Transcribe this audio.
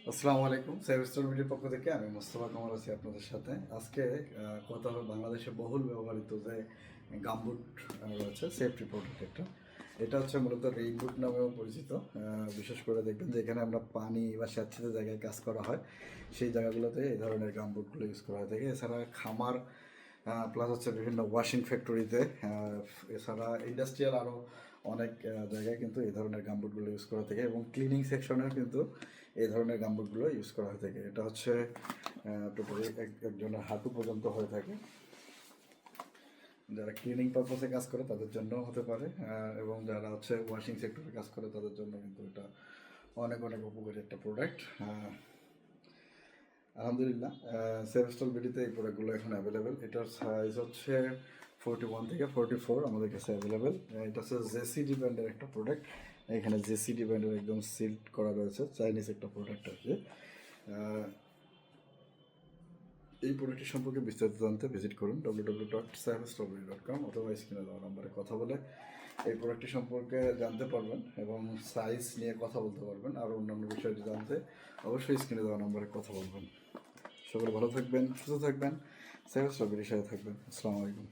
আসসালামু আলাইকুম। সেভেস্টার মিডিয়ার পক্ষ থেকে আমি মোস্তফা কামাল আছি আপনাদের সাথে। আজকে কথা হবে বাংলাদেশে বহুল ব্যবহৃত যে গামবুট রয়েছে, সেফটি প্রোডাক্ট একটা। এটা হচ্ছে মূলত রেইনবুট নামেও পরিচিত। বিশেষ করে দেখবেন যে এখানে আমরা পানি বা স্যাঁতসেঁতে জায়গায় কাজ করা হয়, সেই জায়গাগুলোতে এই ধরনের গামবুটগুলো ইউজ করা হয়ে থাকে। এছাড়া খামার প্লাস হচ্ছে বিভিন্ন ওয়াশিং ফ্যাক্টরিতে, এছাড়া ইন্ডাস্ট্রিয়াল আরও অনেক জায়গায় কিন্তু এই ধরনের গামবুটগুলো ইউজ করা থাকে এবং ক্লিনিং সেকশনেও কিন্তু এই ধরনের গামবুটগুলো ইউজ করা হয়ে থাকে। এটা হচ্ছে টোটালি একজনের হাঁটু পর্যন্ত হয়ে থাকে। যারা ক্লিনিং পারপাসে কাজ করে তাদের জন্য হতে পারে, এবং যারা হচ্ছে ওয়াশিং সেক্টরে কাজ করে তাদের জন্য কিন্তু এটা অনেক অনেক উপকারী একটা প্রোডাক্ট। আলহামদুলিল্লাহ, সেভেস্টল বিডিতে এই প্রোডাক্টগুলো এখন অ্যাভেলেবেল। এটার সাইজ হচ্ছে 41 থেকে 44 আমাদের কাছে অ্যাভেলেবেল। এটা হচ্ছে জেসিডি ব্র্যান্ডের একটা প্রোডাক্ট। এখানে জেসিডি ব্র্যান্ডের একদম সিল্ড করা রয়েছে, চাইনিজ একটা প্রোডাক্ট আর কি। এই প্রোডাক্টটি সম্পর্কে বিস্তারিত জানতে ভিজিট করুন www.savestrawberry.com অথবা স্ক্রিনে দেওয়া নম্বরে কথা বলে এই প্রোডাক্টটি সম্পর্কে জানতে পারবেন এবং সাইজ নিয়ে কথা বলতে পারবেন। আর অন্যান্য বিষয়টি জানতে অবশ্যই স্ক্রিনে দেওয়া নম্বরে কথা বলবেন। সকলে ভালো থাকবেন, সুস্থ থাকবেন, সেভ স্ট্রবেরির সাথে থাকবেন। আসসালামু আলাইকুম।